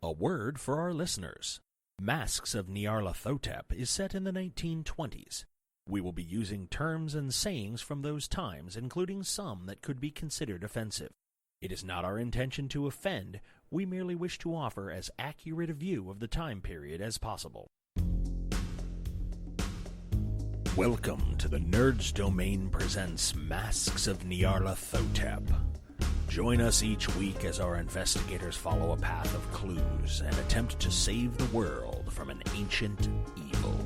A word for our listeners. Masks of Nyarlathotep is set in the 1920s. We will be using terms and sayings from those times, including some that could be considered offensive. It is not our intention to offend. We merely wish to offer as accurate a view of the time period as possible. Welcome to the Nerds Domain presents Masks of Nyarlathotep. Join us each week as our investigators follow a path of clues and attempt to save the world from an ancient evil.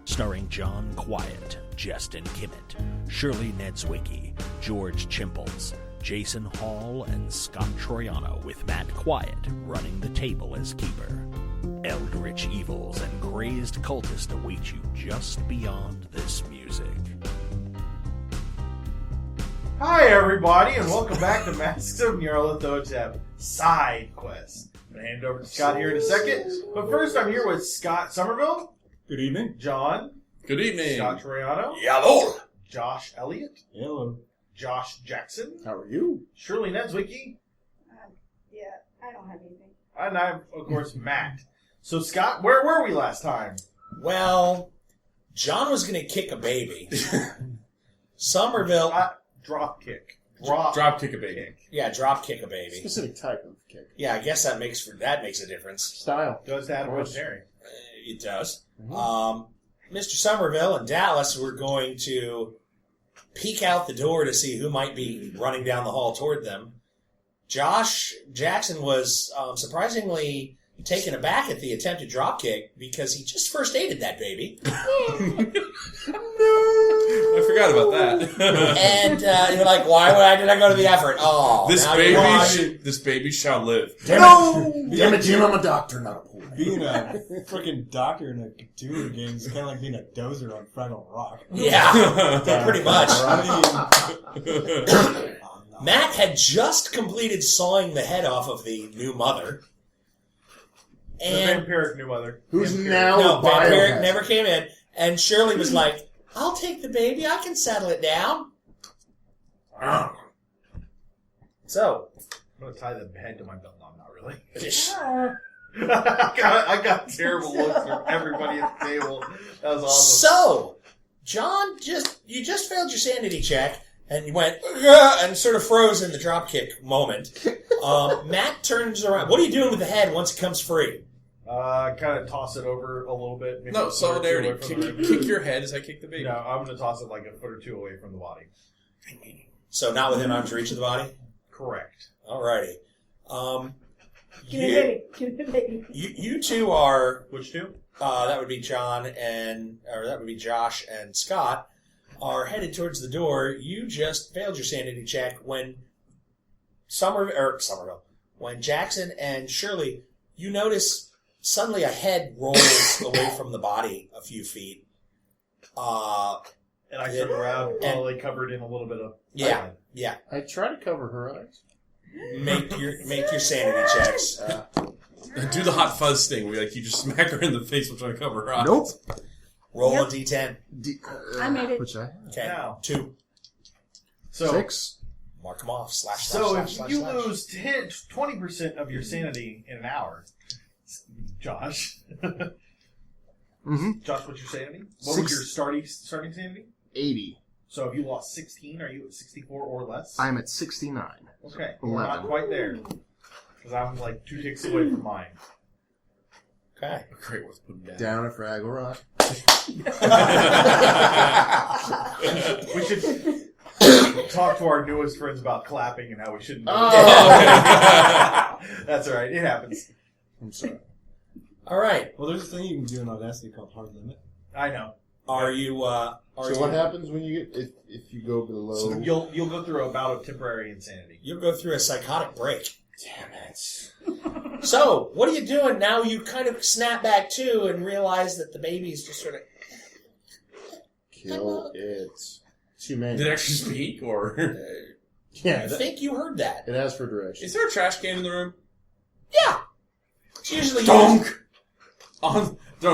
Starring John Quiett, Justin Kimmett, Shirley Niedzwiecki, George Chimples, Jason Hall, and Scott Trioanoas, with Matt Quiett running the table as keeper. Eldritch evils and crazed cultists await you just beyond this music. Hi everybody, and welcome back to Masks of Nyarlathotep Side Quest. I'm going to hand it over to Scott here in a second. But first, I'm here with Scott Summerville. Good evening. John. Good evening. Scott Trioanoas. Hello. Josh Elliott. Hello. Josh Jackson. How are you? Shirley Niedzwiecki. Yeah, I don't have anything. And I'm, of course, Matt. So, Scott, where were we last time? Well, John was going to kick a baby. Somerville... Drop kick. Drop kick a baby. Yeah, drop kick a baby. Specific type of kick. Yeah, I guess that makes a difference. Style. Does that have Cary? It does. Mm-hmm. Mr. Somerville and Dallas were going to peek out the door to see who might be running down the hall toward them. Josh Jackson was surprisingly taken aback at the attempted drop kick because he just first aided that baby. I forgot about that. And you're like, why did I go to the effort? Oh, this baby shall live. No! Damn it, Jim, I'm a doctor, not a pool. Being a freaking doctor in a Cthulhu game is kind of like being a dozer on Fraggle Rock. Yeah, pretty much. I mean, Matt had just completed sawing the head off of the new mother. And The vampiric new mother. Who's Vampiric. now no, a Vampiric biohazard. never came in. And Shirley was like, I'll take the baby. I can settle it down. So. I'm going to tie the head to my belt. No, I'm not really. I got terrible looks from everybody at the table. That was awesome. So, John, you just failed your sanity check, and you went, and sort of froze in the dropkick moment. Matt turns around. What are you doing with the head once it comes free? Kind of toss it over a little bit. Maybe No, a foot or two solidarity. away from the- Kick your head as I kick the baby. No, I'm going to toss it like a foot or two away from the body. So, not within arm's reach of the body? Correct. Alrighty. Give me the baby. You two are... Which two? that would be that would be Josh and Scott, are headed towards the door. You just failed your sanity check when when Jackson and Shirley, you notice suddenly a head rolls away from the body a few feet. And I turn around, probably covered in a little bit of... Yeah. I try to cover her eyes. Make your sanity checks. Do the hot fuzz thing where you just smack her in the face while trying to cover her eyes. Nope. Roll Yep. a d10. I made it. Which I have. Okay. Now. 2. So, 6. Mark them off. Slash. if you lose 20% of your sanity in an hour, Josh... Mm-hmm. Josh, what's your sanity? What was your starting sanity? 80. So if you lost 16, are you at 64 or less? I'm at 69. Okay, we're not 11. quite there. Because I'm like 2 ticks away from mine. Okay. Great, let's put him down. Down at Fraggle Rock. We should talk to our newest friends about clapping and how we shouldn't do Oh. it. That's alright, it happens. I'm sorry. All right. well, there's a thing you can do in Audacity called Hard Limit. I know. Are you? So what happens when you get if you go below? So you'll go through a bout of temporary insanity. You'll go through a psychotic break. Damn it. So, what are you doing now? You kind of snap back to and realize that the baby's just sort of... Kill it. Too many. Did it actually speak, or... Yeah. I think you heard that. It asks for directions. Is there a trash can in the room? Yeah. It's usually... Donk!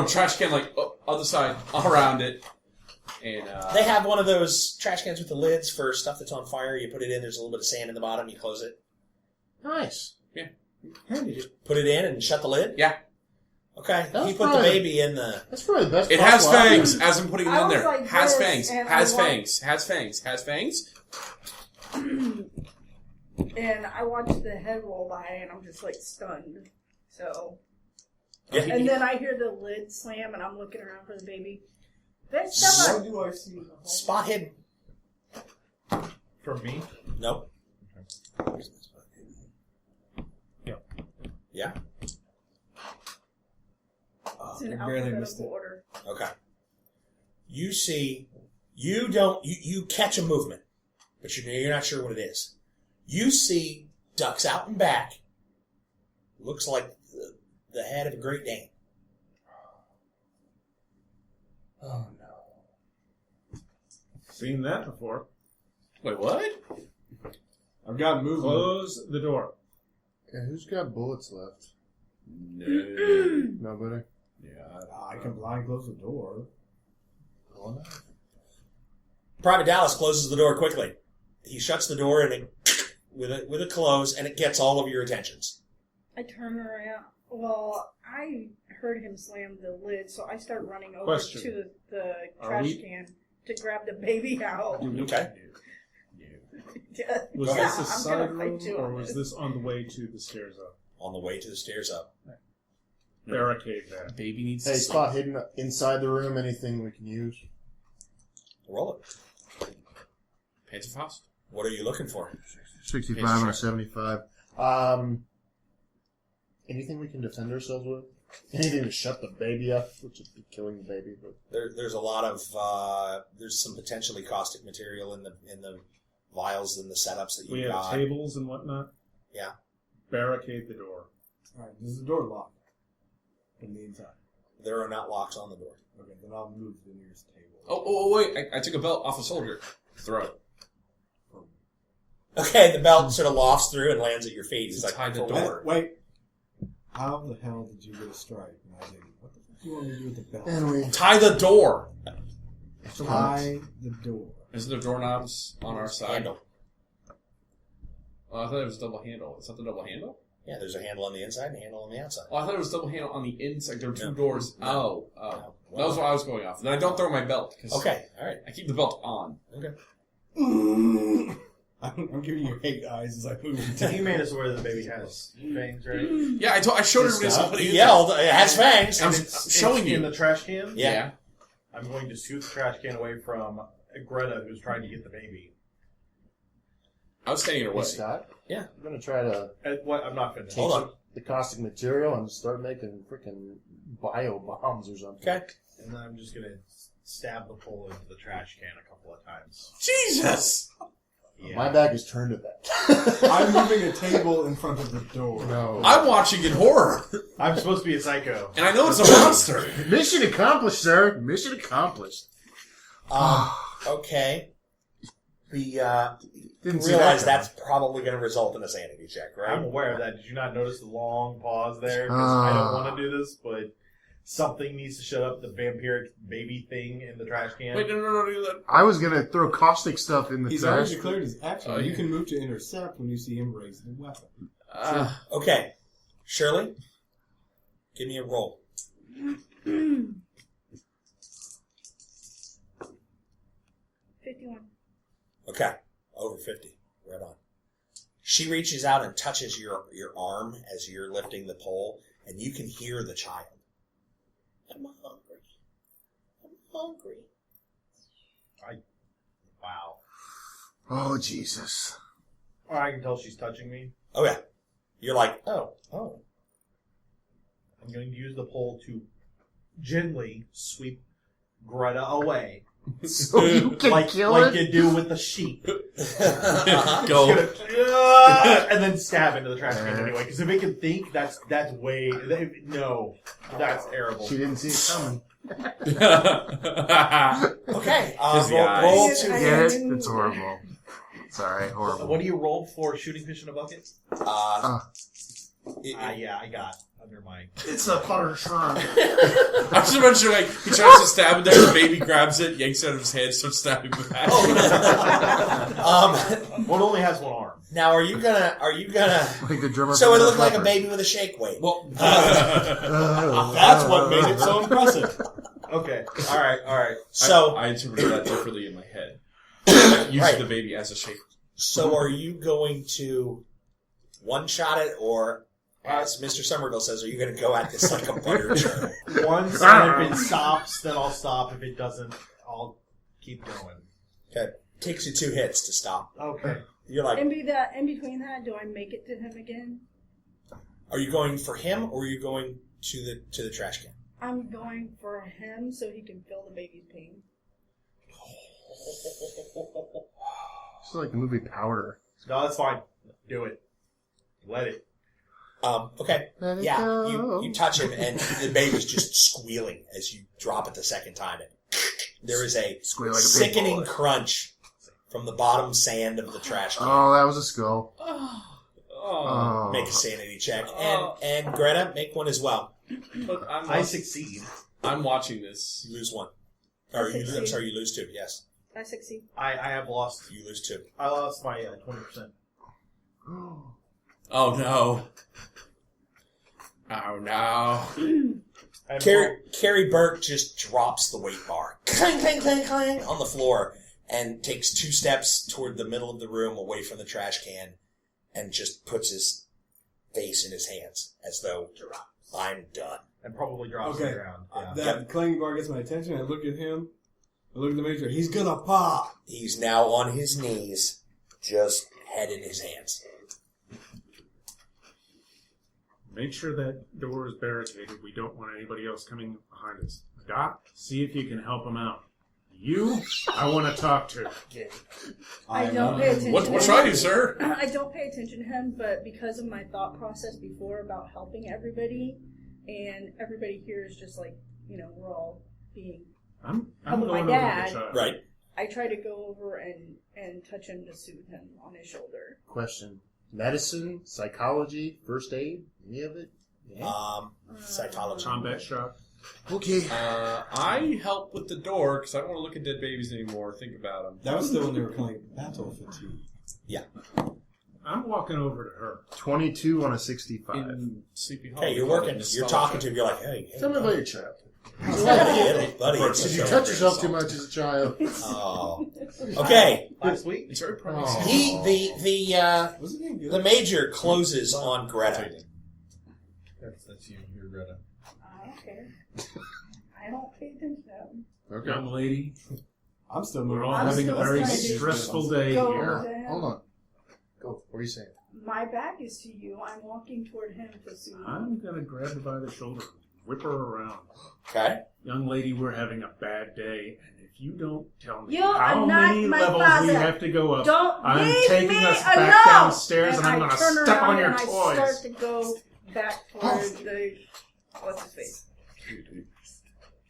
Trash can, other side, around it. And, They have one of those trash cans with the lids for stuff that's on fire. You put it in, there's a little bit of sand in the bottom, you close it. Nice. Yeah. Handy. Put it in and shut the lid? Yeah. Okay. That's He put the probably- baby in the... That's probably the best. It has possible outcome. fangs, as I'm putting it I in was there. like Has this, fangs. and Has I want- fangs. Has fangs. Has fangs. And I watched the head roll by, and I'm just like stunned. So, Yeah. and then I hear the lid slam, and I'm looking around for the baby. There's stuff. Why do I see the hole? Spot hidden. From me? Nope. Yeah. Yeah? It's in I barely missed alphabetical it. order. Okay. You see, you catch a movement, but you're not sure what it is. You see ducks out and back. Looks like the head of a Great Dane. Oh no. Seen that before. Wait, what? I've got movement. Close the door. Yeah, who's got bullets left? No. Nobody. Yeah. I can blind close the door. Private Dallas closes the door quickly. He shuts the door and it, with a close, and it gets all of your attentions. I turn around. Well, I heard him slam the lid, so I start running over Question. to the Are trash we- can to grab the baby out. Okay. Yeah, Was this a I'm side gonna room, fight you or on was this on the way to the stairs up? On the way to the stairs up. Barricade that. Baby needs Hey, to spot hidden inside the room. Anything we can use? Roll it. Pants of Faust. What are you looking for? 65 or 75. Anything we can defend ourselves with? Anything to shut the baby up, which would be killing the baby. But There's a lot of there's some potentially caustic material in the vials and the setups that We you've have got. tables and whatnot. Yeah. Barricade the door. Alright, is the door locked? From the inside. There are not locks on the door. Okay, then I'll move to the nearest table. Oh, wait. I took a belt off a soldier. Throw it. Okay, the belt sort of lofts through and lands at your feet. He's like, Tie the "For door." what?" Wait. How the hell did you get a strike and I didn't? What the fuck do you want me to do with the belt? and we Tie the door. Tie the door. Isn't there doorknobs on our side? Handle. Oh, I thought it was double handle. Is that the double handle? Yeah, there's a handle on the inside and a handle on the outside. Oh, I thought it was double handle on the inside. There were two No. doors. No. Oh. No. That was what I was going off. Then I don't throw my belt. 'Cause Okay, all right. I keep the belt on. Okay. I'm giving you hate eyes as I move. You made us aware that the baby has fangs, right? Yeah, I showed everybody somebody. He yelled, it has fangs. I'm It's showing you. in the trash can. Yeah. I'm going to scoot the trash can away from Greta, who's trying to get the baby. I was standing away. Scott. Yeah. I'm gonna try to What? I'm not finished. Hold on. the caustic material and start making freaking bio bombs or something. Okay. And then I'm just going to stab the pole into the trash can a couple of times. Jesus! Yeah. My back is turned to that. I'm moving a table in front of the door. No. I'm watching in horror. I'm supposed to be a psycho. And I know it's a monster. Mission accomplished, sir. Mission accomplished. Okay. The Didn't see realize that that's probably going to result in a sanity check, right? I'm aware of that. Did you not notice the long pause there? 'Cause I don't want to do this, but something needs to shut up the vampiric baby thing in the trash can. Wait, no, do that. I was gonna throw caustic stuff in the He's trash. already declared his action. Oh, You yeah. can move to intercept when you see him raise the weapon. Okay. Shirley, give me a roll. 51. Okay. Over 50. Right on. She reaches out and touches your arm as you're lifting the pole, and you can hear the child. I'm hungry. I'm hungry. Wow. Oh Jesus! Oh, I can tell she's touching me. Oh, yeah. You're like, oh. I'm going to use the pole to gently sweep Greta away. So you can like kill like it. you do with the sheep. Go. And then stab into the trash can anyway. Because if it can think, that's way... No. That's terrible. She didn't see it coming. Okay. Just the Roll eyes. to I Get it? didn't- It's horrible. It's alright, horrible. What do you roll for shooting fish in a bucket? Yeah, I got under my... It's a butter shrimp. I just imagine like he tries to stab it there, the baby grabs it, yanks it out of his head, starts stabbing back. Well, it only has one arm. Now, are you gonna? Like the drummer. So from it the looked like a Flappers. baby with a shake weight. Well, That's what made it so impressive. Okay. All right. So, I interpreted that differently in my head. Using Right. the baby as a shape. so are you going to one-shot it, or as Mr. Somerville says, are you going to go at this like a butter churn? Once, and if it stops, then I'll stop. If it doesn't, I'll keep going. Okay, takes you 2 hits to stop. Okay. You're like, In between that, do I make it to him again? are you going for him, or are you going to the trash can? I'm going for him so he can feel the baby's pain. It's like the movie Powder. No, that's fine. Do it. Let it. Okay. Let it Yeah, go. you touch him, and the baby's just squealing as you drop it the second time. There is a Squeal like a big sickening boy. crunch from the bottom sand of the trash can. Oh, that was a skull. Oh. Oh. Make a sanity check, and Greta, make one as well. Look, I succeed. I'm watching this. You lose 1. Or you lose 2. Yes, I succeed. I have lost. you lose 2. I lost my 20%. Oh no. Oh no. Cary Burke just drops the weight bar, clang, clang, clang, clang, on the floor, and takes 2 steps toward the middle of the room, away from the trash can, and just puts his face in his hands as though I'm done. And probably drops to the ground. Yeah. That clanging bar gets my attention. I look at him. I look at the major. He's gonna pop. He's now on his knees, just head in his hands. Make sure that door is barricaded. We don't want anybody else coming behind us. Doc, see if you can help him out. You, I want to talk to. I don't pay attention. What to should I him. do, sir? I don't pay attention to him, but because of my thought process before about helping everybody, and everybody here is just like, we're all being. I'm Help with my going over dad. the child. Right. I try to go over and touch him to soothe him on his shoulder. Question. Medicine, psychology, first aid, any of it? Yeah. Psychology. Combat shock. Okay. I help with the door because I don't want to look at dead babies anymore. Think about them. That was still when they were playing Battle Fatigue. Yeah. I'm walking over to her. 22 on a 65. In Sleepy Hollow. Hey, you're working. You're talking to him. You're like, hey. Tell me about your child. buddy. It's Did a you show. touch yourself too much as a child? Oh. Okay. Last week? It's very Oh. promising. The Wasn't he good? the major closes on Greta. That's you. You're Greta. I don't care. I don't pay attention to him. Okay. Young lady, I'm still we're moving. all I'm having a still very trying to stressful day go here. over to him. Hold on. Go. What are you saying? My back is to you. I'm walking toward him to soothe him. I'm going to grab her by the shoulder, whip her around. Okay. Young lady, we're having a bad day, and if you don't tell me You how are not many my levels we father. have to go up, Don't I'm leave taking me us back alone! downstairs and I'm I going to turn step around on your and I toys. start to go back toward the what's his face.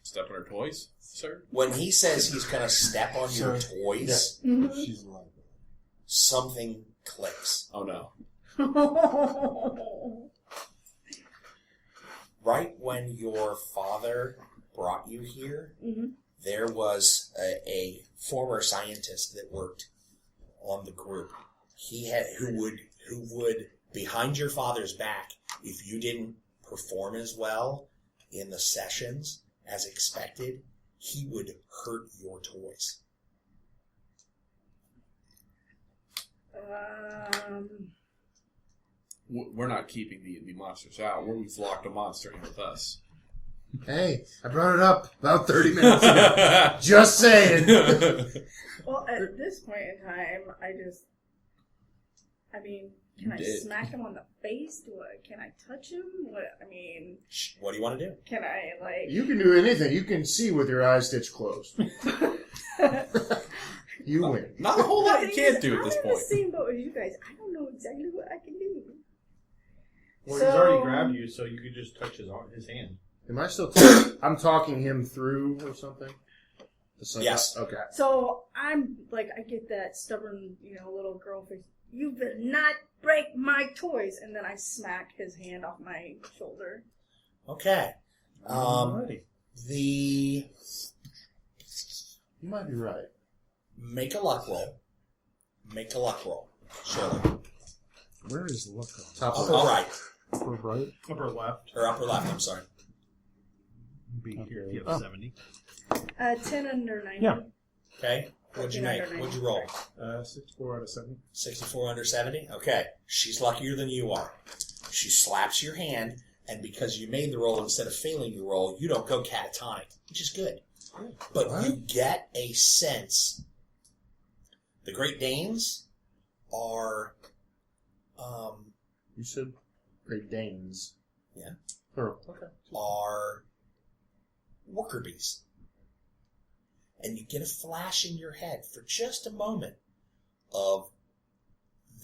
Step on her toys, sir? When he says he's going to step on your toys, She's like, something clicks. Oh no. Right when your father brought you here, there was a former scientist that worked on the group. Who would behind your father's back, if you didn't perform as well in the sessions as expected, he would hurt your toys. We're not keeping the monsters out. We've locked a monster in with us. Hey, I brought it up about 30 minutes ago. Just saying. Well, at this point in time, can I smack him on the face? Can I touch him? What What do you want to do? can I You can do anything. You can see with your eyes stitched closed. You win. Not a whole lot you can't do at this I'm in point. the same boat as you guys. I don't know exactly what I can do. Well, he's already grabbed you, so you could just touch his hand. Am I still talking? I'm talking him through or something? Yes. Okay. So I'm like, I get that stubborn, little girl face. You will not break my toys, and then I smack his hand off my shoulder. Okay. Alrighty. You You might be right. make a luck roll. Make a luck roll. Shirley. Where is look? Upper right. Upper right. Upper left. Or upper left, I'm sorry. Be here if you Oh. have 70. 10 under 90. Yeah. Okay. What'd you make? What'd you roll? 64 out of 70. 64 under 70? Okay. She's luckier than you are. She slaps your hand, and because you made the roll instead of failing your roll, you don't go catatonic, which is good. But you get a sense. The Great Danes are... You said Great Danes. Yeah. Plural. Okay. are worker bees. And you get a flash in your head for just a moment of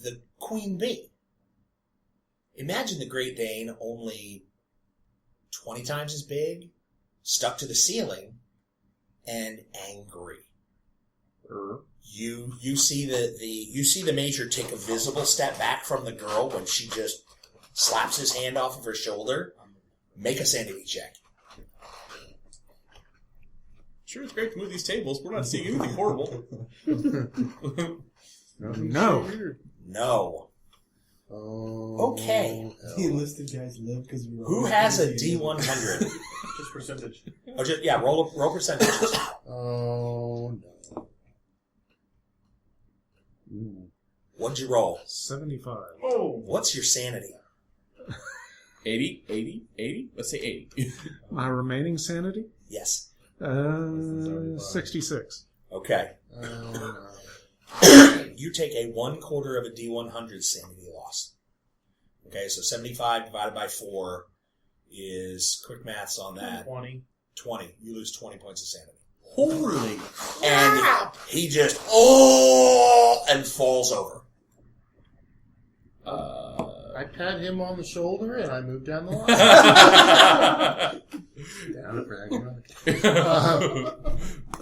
the queen bee. Imagine the Great Dane only 20 times as big, stuck to the ceiling, and angry. You see the Major take a visible step back from the girl when she just slaps his hand off of her shoulder. Make a sanity check. Sure, it's great to move these tables. We're not seeing anything horrible. No. No. Okay. The enlisted guys live because we were. Who has a D100? Just percentage. Oh, just, yeah, roll percentages. Oh, no. Ooh. What'd you roll? 75. Oh! What's your sanity? 80? Let's say 80. My remaining sanity? Yes. 66. Okay. No. You take a 1/4 of a D100 sanity loss. Okay, so 75 divided by 4 is, quick maths on that, 20. 20. You lose 20 points of sanity. Holy. And he just, and falls over. I pat him on the shoulder and I move down the line. Down a pragmatic.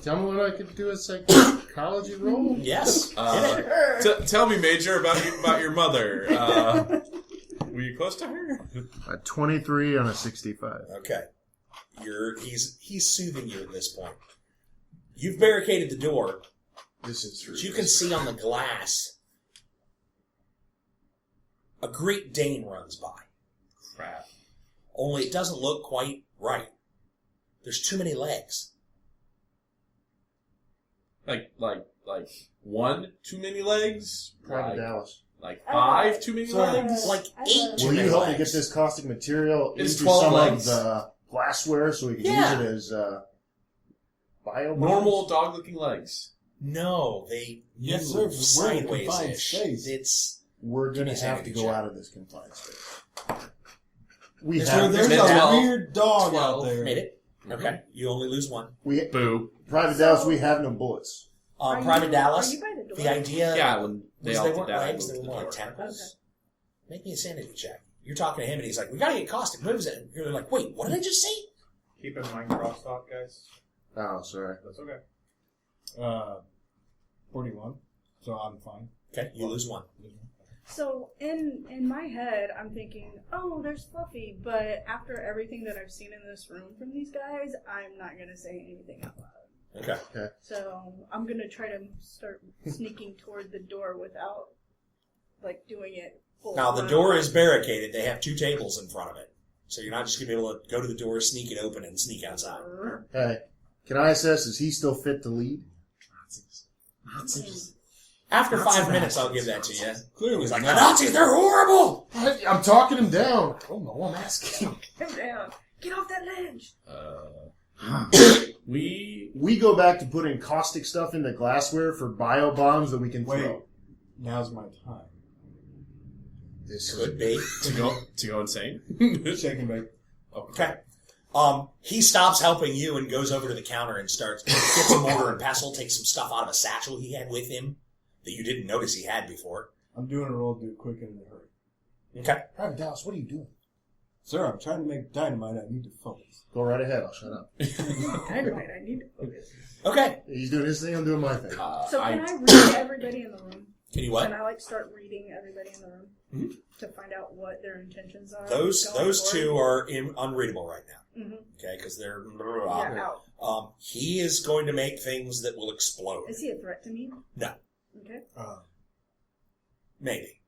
Tell me what I could do as psychology roll. Yes. Hit it. Tell me, Major, about your mother. Were you close to her? A 23 on a 65. Okay. He's soothing you at this point. You've barricaded the door. This is true. But you can see on the glass a Great Dane runs by. Crap. Only it doesn't look quite right. There's too many legs. Like one too many legs? Private Dallas. Like 5 too many legs? Like 8 too Will many you help me legs. get this caustic material It's into 12 some legs. of the glassware so we can Yeah. use it as bio Normal dog-looking legs. No, they Yes, move sir, we're in a confined sideways-ish. space. It's We're going to Give me a have to sanity go check. out of this confined space. We So have there's Made a 12. weird dog 12. out there. made it. Okay, you only lose one. Boo. Private Dallas. We have no bullets. Private Dallas. Are you by the door? The idea. Yeah, when they was all they did weren't that, I legs, they moved were the more like door. tentacles. Make me a sanity check. You're talking to him, and he's like, "We gotta get caustic moves in." You're like, "Wait, what did I just say?" Keep in mind crosstalk, guys. Oh, sorry. That's okay. 41. So I'm fine. Okay, you lose one. So in my head, I'm thinking, oh, there's Fluffy. But after everything that I've seen in this room from these guys, I'm not gonna say anything out loud. Okay. So I'm gonna try to start sneaking toward the door without, like, doing it full. Now the on. door is barricaded. They have 2 tables in front of it, so you're not just gonna be able to go to the door, sneak it open, and sneak outside. Hey, can I assess, is he still fit to lead? After 5 minutes, I'll give that to you. Clearly, He's like, not. "The Nazis, they're horrible." I'm talking him down. I don't know, I'm asking. Come down. Get off that ledge. We go back to putting caustic stuff into glassware for bio bombs that we can Wait. throw. Now's my time. This Could be. To go insane? Shake and bake. Okay. He stops helping you and goes over to the counter and gets a mortar and pestle, takes some stuff out of a satchel he had with him that you didn't notice he had before. I'm doing a roll, do it quick and in a hurry. Okay. Private Dallas, what are you doing? Sir, I'm trying to make dynamite. I need to focus. Go right ahead, I'll shut up. Dynamite. I need to focus. Okay. He's doing his thing, I'm doing my thing. So can I read everybody in the room? Can you Can what? I start reading everybody in the room Mhm. to find out what their intentions are? Those going two forward? are unreadable right now. Mhm. Okay, because they're... Yeah, out. He is going to make things that will explode. Is he a threat to me? No. Okay. Maybe.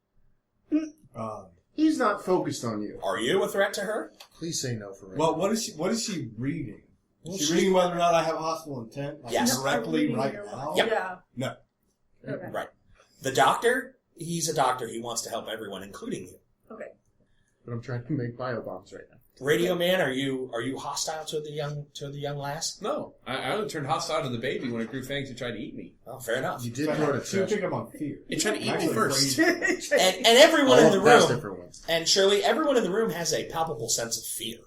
He's not focused on you. Are you a threat to her? Please say no for right Well, now. what is she reading? Well, Is she reading whether or not I have a hostile intent? Like Yes. Directly No, I'm right reading now? Yep. Yeah. No. Okay. Right. The doctor, he's a doctor. He wants to help everyone, including you. Okay. But I'm trying to make biobombs right now. Radio man, are you hostile to the young lass? No, I only turned hostile to the baby when it grew fangs and tried to eat me. Oh, fair enough. You did throw it at She was Seth. picking up on fear. It tried to eat me Actually first. afraid. And everyone in the Past room, it for once. and Shirley, everyone in the room has a palpable sense of fear,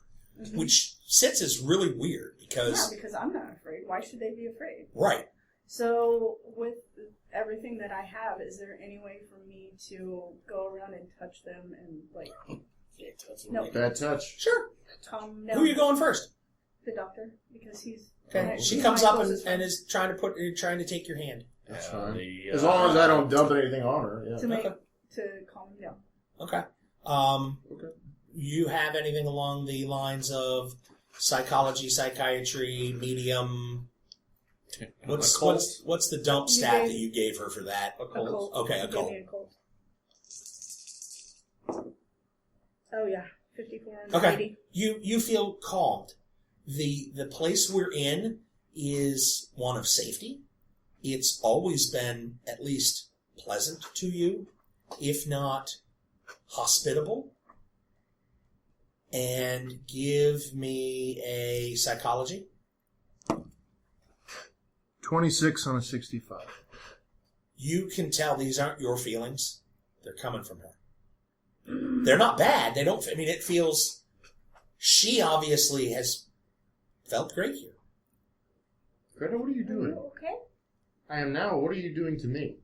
which sits as really weird Yeah, because, because I'm not afraid. Why should they be afraid? right. So, with everything that I have, is there any way for me to go around and touch them and, like, no, Bad touch. Sure. calm down? Who are you going first? The doctor, because he's... Okay. She he's comes my up closest and friend. is trying to take your hand. That's fine. As long as I don't dump anything on her. Yeah. To make... Okay. To calm him down. Okay. Okay. You have anything along the lines of psychology, psychiatry, medium? What's the dump You stat gave- that you gave her for that? Occult. Okay, He gave occult. me occult. Oh, yeah. 54 and Okay. 80. You feel calmed. The place we're in is one of safety. It's always been at least pleasant to you, if not hospitable. And give me a psychology. 26 on a 65. You can tell these aren't your feelings. They're coming from her. They're not bad. They don't, I mean, it feels, she obviously has felt great here. Greta, what are you Are doing? you okay? I am now. What are you doing to me?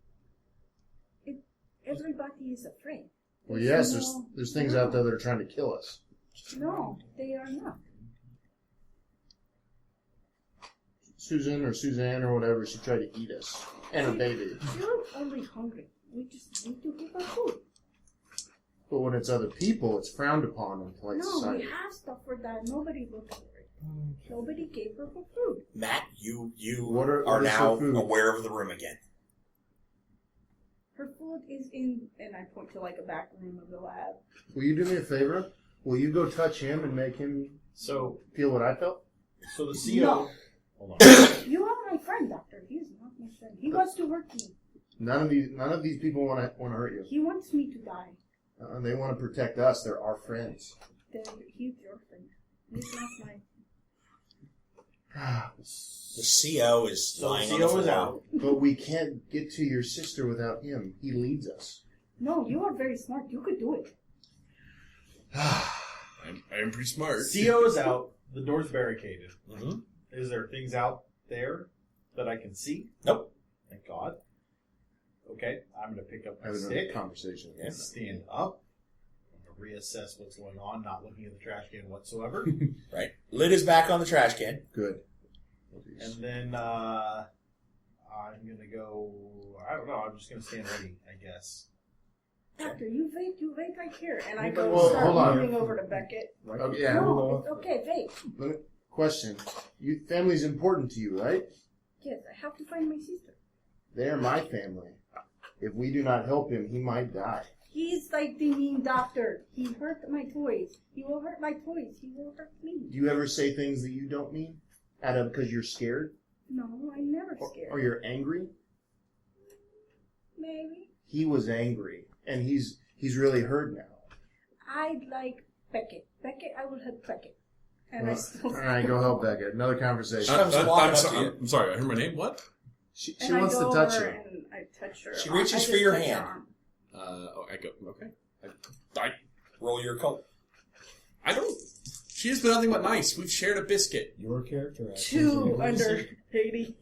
Everybody is afraid. Well, yes, No. there's things out there that are trying to kill us. No, they are not. Susan or Suzanne or whatever, she tried to eat us. And a baby. You're only hungry. We just need to give her food. But when it's other people, it's frowned upon in polite No, society. we have stuff for that. Nobody looked for it. Nobody gave her for food. Matt, you What are is now her food? aware of the room again. Her food is in, and I point to like a back room of the lab. Will you do me a favor? Will you go touch him and make him So feel what I felt? the CO... No. Hold on. You are my friend, Doctor. He is not my friend. He wants to hurt me. None of these people want to hurt you. He wants me to die. They want to protect us. They're our friends. Then he's your friend. He's not mine. The CO is So lying the on the CO is floor. out. But we can't get to your sister without him. He leads us. No, you are very smart. You could do it. I'm pretty smart. CO is out. The door's barricaded. Mm-hmm. Is there things out there that I can see? Nope. Thank God. Okay, I'm going to pick up my Having a stick conversation. and stand up. I'm going to reassess what's going on, not looking at the trash can whatsoever. Right. Lid is back on the trash can. Good. And then I'm going to go... I don't know. I'm just going to stand ready, I guess. Doctor, you wait right here. And I Well, go start hold on. moving over to Beckett. Okay, yeah. No, it's okay, wait. Question. Family's important to you, right? Yes, I have to find my sister. They're my family. If we do not help him, he might die. He's like the mean doctor. He hurt my toys. He will hurt my toys. He will hurt me. Do you ever say things that you don't mean? Because you're scared? No, I'm never scared. Or you're angry? Maybe. He was angry. And he's really hurt now. I like Beckett. Beckett, I will help Beckett. And I still... Alright, go help Beckett. Another conversation. I was walking up to you. I'm sorry, I heard my name. What? She And I wants go to touch over you. and I touch her. She arm. reaches I for just your touch her hand. arm. I go. Okay. Roll your coat. I don't. She has been nothing but nice. We've shared a biscuit. Your character. 2 under 80.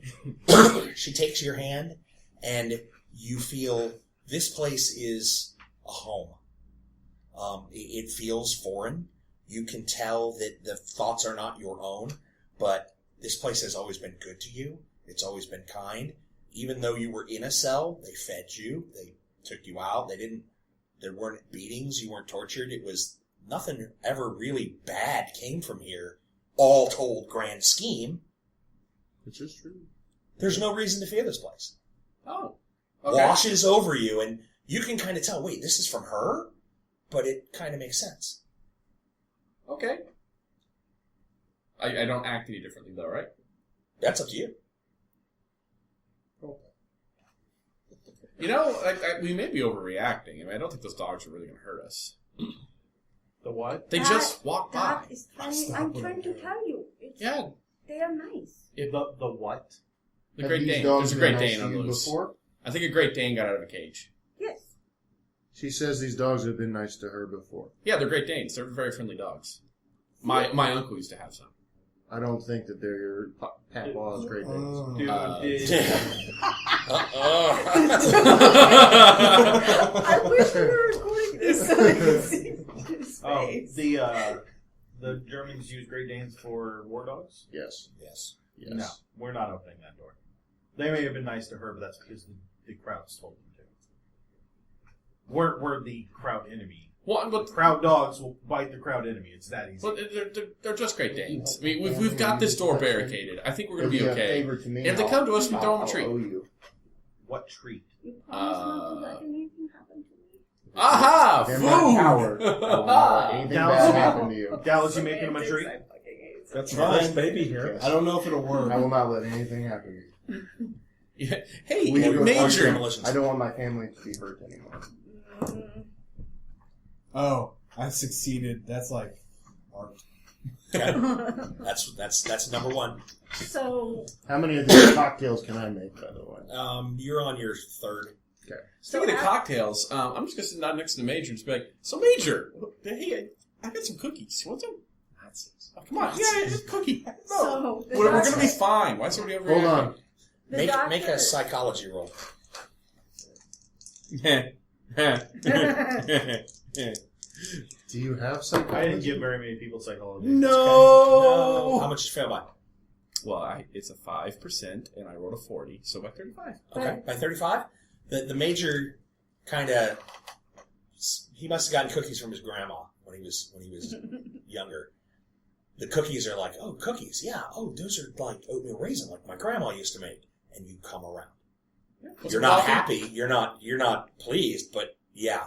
She takes your hand, and you feel this place is a home. It feels foreign. You can tell that the thoughts are not your own, but this place has always been good to you. It's always been kind. Even though you were in a cell, they fed you. They took you out. There weren't beatings. You weren't tortured. It was nothing ever really bad came from here. All told, grand scheme. Which is true. There's no reason to fear this place. Oh. Washes over you, and you can kind of tell, wait, this is from her? But it kind of makes sense. Okay. I don't act any differently, though, right? That's up to you. You know, we may be overreacting. I mean, I don't think those dogs are really going to hurt us. The what? They just walk by. That is trying, I'm trying to tell you. Yeah. They are nice. The what? The Have Great these Dane. dogs There's a been Great nice Dane to you on loose. before? I think a Great Dane got out of a cage. Yes. She says these dogs have been nice to her before. Yeah, they're Great Danes. They're very friendly dogs. My uncle used to have some. I don't think that they're your Papa's Great Danes. Dude, I wish we were recording this so I could see his face. The Germans use Great Danes for war dogs? Yes. Yes. Yes. No, we're not opening that door. They may have been nice to her, but that's because the Krauts told them to. We're the Kraut enemy. Well, but Kraut dogs will bite the Kraut enemy. It's that easy. But they're just Great Danes. I mean, we've got this door barricaded. I think we're going to be okay. If they come to us, we throw them a treat. What treat? You promise not to let anything happen to me? Aha! They're not coward. Food! Anything Dallas, bad happen to you. Dallas, you making them a treat? That's First fine. baby here. I don't know if it'll work. I will not let anything happen to you. Yeah. Hey, We have Major. Demolitions. I don't want my family to be hurt anymore. Oh, I've succeeded. That's like art. Okay. That's number one. So, How many of these cocktails can I make, by the way? You're on your third. Okay. Speaking of cocktails, I'm just going to sit down next to the Major and just be like, so Major, hey, I got some cookies. You want some? Oh, come on. Yeah, it's a cookie. No. so the We're going doctor- to be fine. Why is somebody over Hold here? on. the Make doctor- a psychology roll. Do you have something? I didn't give very many people psychology. No. How much did you fail by? Well, it's a 5%, and I rolled a 40, so by 35. Okay, by 35. The Major kind of he must have gotten cookies from his grandma when he was younger. The cookies are like, oh, cookies, yeah. Oh, those are like oatmeal raisin, like my grandma used to make. And you come around. What's You're the not coffee? happy. You're not pleased. But yeah,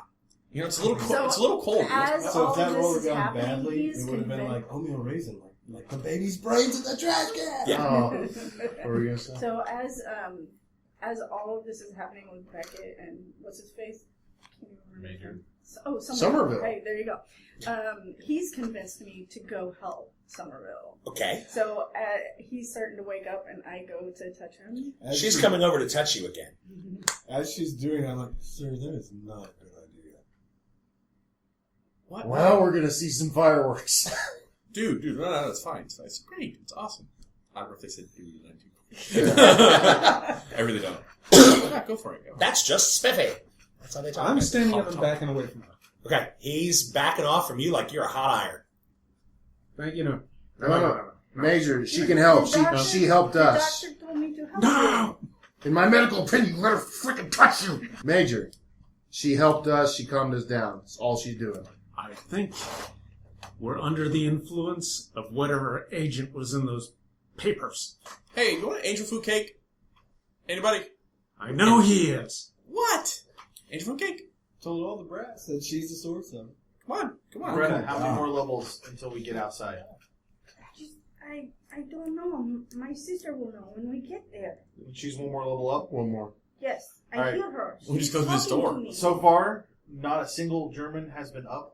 You know, it's a little cold. So, It's a little cold. as So all if that this roll is had gone happening, badly, he's it would have been convinced- like oatmeal raisin, like the baby's brains in the trash can. Yeah. Oh, what were you going to say? So as all of this is happening with Beckett and what's his face? Can't even remember. Major. Somerville. Somerville. Hey, there you go. He's convinced me to go help Summerville. Okay. So he's starting to wake up, and I go to touch him. She's coming over to touch you again. As she's doing it, I'm like, sir, that is not a good idea. What? Well, we're going to see some fireworks. Dude, no, it's fine. It's great. It's awesome. I don't know if they said dude. I really don't. Yeah, go for it. Go. That's just spiffy. That's how they talk. I'm about it. standing up and backing away from her. Okay, he's backing off from you like you're a hot iron. Thank you. No. No. Major, she can help. She helped us. The doctor told me to help No! In my medical opinion, let her freaking touch you. Major, she helped us. She calmed us down. That's all she's doing. I think we're under the influence of whatever agent was in those papers. Hey, you want an angel food cake? Anybody? I know he is. What? Angel food cake? Told all the brats that she's the source of it. Come on. Gretta, how many more levels until we get outside? I don't know. My sister will know when we get there. Choose one more level up. One more. Yes, I All right. hear her. We'll just go through this Talking door. to me. So far, not a single German has been up.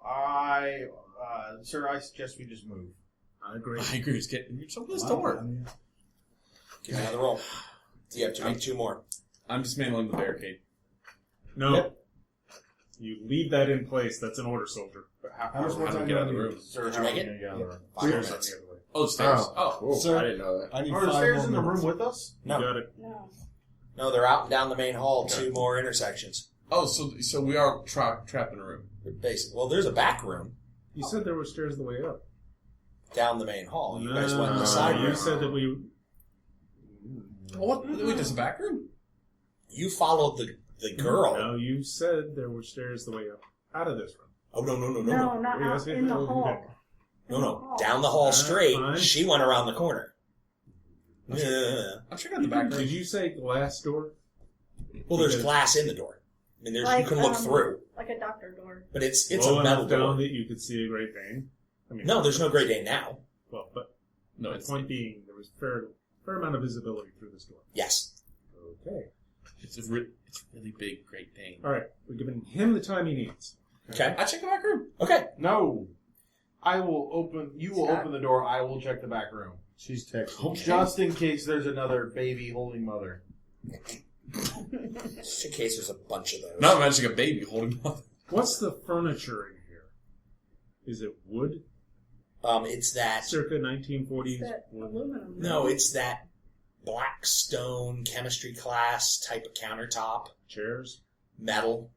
Sir, I suggest we just move. I agree. I agree. Just open this door. Give me another roll. You have to make two more. I'm dismantling the barricade. No. Yep. You leave that in place. That's an order soldier. But How much more How do time we get do I out of the need? room? Sir, Did how you are we make going to get out of the room? 5 Stairs on minutes. the other way. Oh, the stairs. Oh. Oh. Sir, I didn't know that. I need Are the 5 stairs more in the minutes. room with us? You No. got it. No, they're out and down the main hall. 2 more intersections. Oh, so we are trapped in a room. Basically, well, there's a back room You said there were stairs the way up. down the main hall. You guys went in the side You room. said that we... Oh, what? Wait, there's a back room? You followed the girl. No, you said there were stairs the way up. Out of this room. Oh, no. No, not Yes, out yes, in the yes, hall. yes. No. Down the hall straight. fine. She went around the corner. Yeah. I'll check out the back room. Did you say glass door? Well, there's glass in the door. I mean, Like, you can look through, Like a doctor door. but it's Low a metal enough down door. that you could see a Great Dane. I mean, No, there's no Great Dane now. Well, but No, the it's point being, there was fair amount of visibility through this door. Yes. Okay. it's really big Great Dane. All right, we're giving him the time he needs. Okay. I check the back room. Okay. No. You will open the door, I will check the back room. She's texting. Okay. Just in case there's another baby holding mother. Just in case there's a bunch of those. Not imagining a baby holding up. What's the furniture in here? Is it wood? It's that. Circa 1940s It's that wood? aluminum. No, it's that black stone chemistry class type of countertop, Chairs? metal.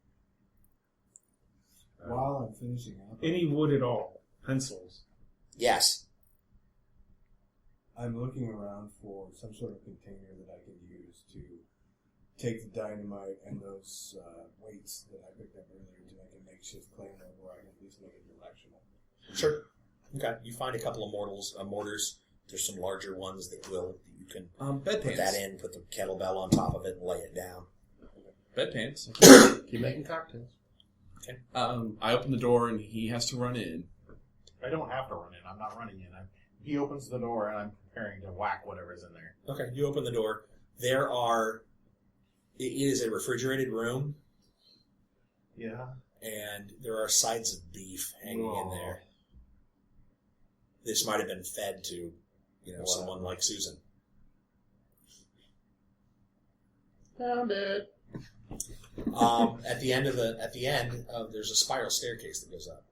While I'm finishing up, Any wood at all? Pencils? Yes. I'm looking around for some sort of container that I can use to take the dynamite and those weights that I picked up earlier to make a makeshift claymore where I can at least make it directional. Sure. Okay. You find a couple of mortars. There's some larger ones that you can Bedpans. put that in, put the kettlebell on top of it, and lay it down. Bedpans. Keep making cocktails. Okay. I open the door and he has to run in. I don't have to run in. I'm not running in. He opens the door and I'm preparing to whack whatever's in there. Okay. You open the door. It is a refrigerated room, Yeah. and there are sides of beef hanging in there. This might have been fed to, someone like Susan. Found it. At the end, there's a spiral staircase that goes up.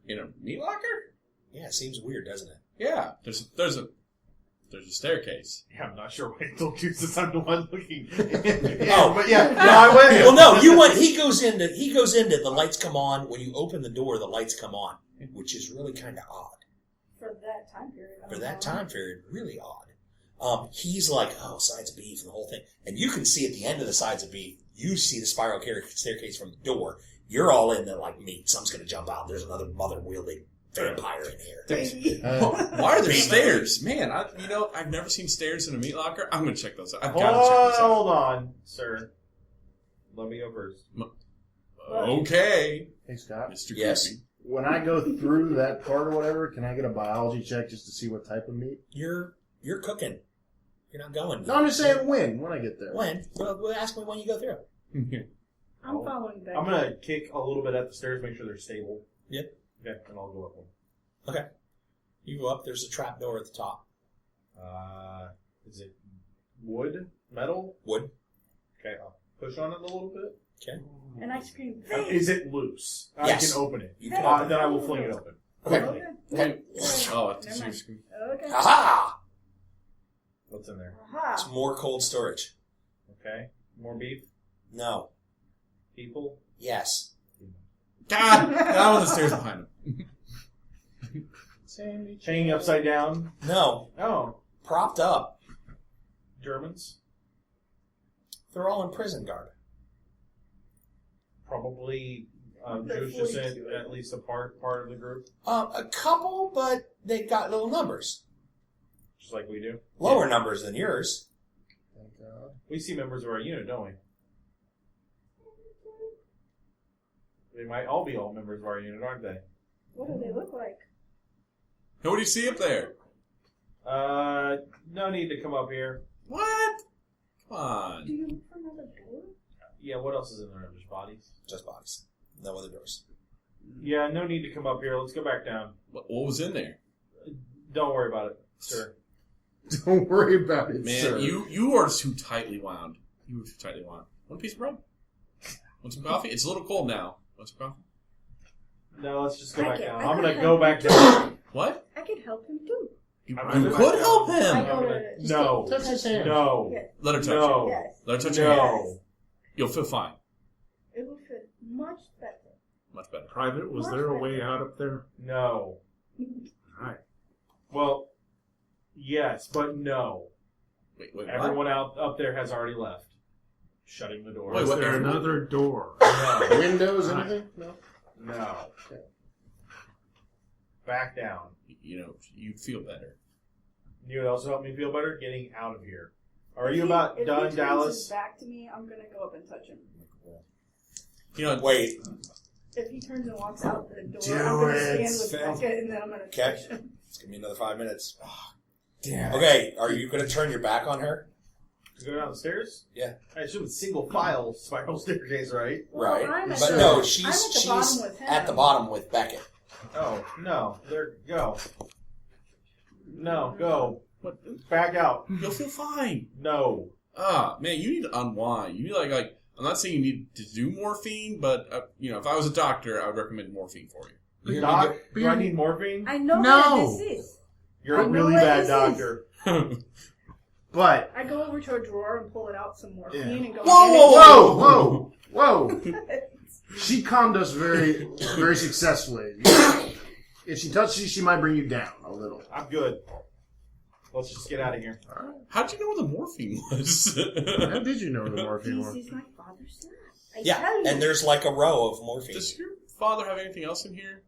In a meat locker? Yeah, it seems weird, doesn't it? Yeah. There's a staircase. Yeah, I'm not sure why I told you since I'm the one looking. Oh. But yeah, no, I went in. Well, no, you went. He goes into. The lights come on when you open the door. The lights come on, which is really kind of odd For that time period. I for don't that know. time period. Really odd. He's like, sides of beef and the whole thing, and you can see at the end of the sides of beef. You see the spiral staircase from the door. You're all in the meat. Someone's going to jump out. There's another mother-wielding vampire in here. Why are there stairs? Man, I've never seen stairs in a meat locker. I'm going to check those out. I've got to check this out. Hold on, sir. Let me go first. Okay. Hey, Scott. Mr. Yes. Creepy. When I go through that part or whatever, can I get a biology check just to see what type of meat? You're cooking. You're not going. No, I'm just saying when I get there. When? Well, ask me when you go through. I'm following back. I'm gonna kick a little bit at the stairs, make sure they're stable. Yep. Okay, and I'll go up one. Okay. You go up. There's a trap door at the top. Is it wood? Metal? Wood. Okay, I'll push on it a little bit. Okay. And I scream, Is it loose? Yes. I can open it. You can open it. Then I will fling it open. Okay. Okay. Oh, it's Never mind. screen. Okay. Aha! What's in there? Aha. It's more cold storage. Okay. More beef? No. People? Yes. God! Down on the stairs behind him. Hanging upside down? No. Oh. Propped up. Germans? They're all in prison guard. Probably They're Jewish descent, 42. at least a part of the group. A couple, but they got little numbers. Just like we do. Lower numbers than yours. Thank God. We see members of our unit, don't we? They might all be all members of our unit, aren't they? What do they look like? Hey, what do you see up there? No need to come up here. What? Come on. Do you look for another door? Yeah, what else is in there? Just bodies? Just bodies. No other doors. Yeah, no need to come up here. Let's go back down. What was in there? Don't worry about it, sir. Don't worry about it, Man, sir. you are too tightly wound. You were too tightly wound. Want a piece of bread? Want some coffee? It's a little cold now. Want some coffee? No, let's just go I back can- down. I I'm can gonna help go you back too. down. What? I could help him too. You I'm gonna go could back help down. I him. go gonna- to... No. Touch his hand. No. Yes. Let her touch No. you. Yes. Let her touch your hand. No. You'll feel fine. It will fit much better. Much better. Private, was there a way out up there? No. Alright. Well, yes, but no. Wait, what? Everyone up there has already left. Shutting the door. Wait, Was what? there another door? No. Windows, anything? No. No. Okay. Back down. You'd feel better. You would also help me feel better getting out of here. Are If you he- about if done, he turns Dallas? his back to me, I'm gonna go up and touch him. You know, Wait. If he turns and walks out the door, Do I'm going to it. stand with Beckett and then I'm going to touch Okay. him. It's going to be another 5 minutes. Damn. Okay, are you going to turn your back on her? To go down the stairs? Yeah. I assume it's single file spiral staircase, right? Well, Right. I'm at But the- no, I'm she's at the bottom with him. at the bottom with Beckett. Oh, no. There, go. No, go. what? Back out. You'll feel fine. No. Man, you need to unwind. You need like I'm not saying you need to do morphine, but if I was a doctor, I would recommend morphine for you. Doc, do I need morphine? I know No. what this is. You're I a know really what bad this doctor. But I go over to a drawer and pull it out some morphine and go. whoa. She calmed us very, very successfully. If she touches you, she might bring you down a little. I'm good. Let's just get out of here. How'd you know where the morphine was? How did you know where the morphine This was? is my father's son. I Yeah, tell you. and there's like a row of morphine. Does your father have anything else in here?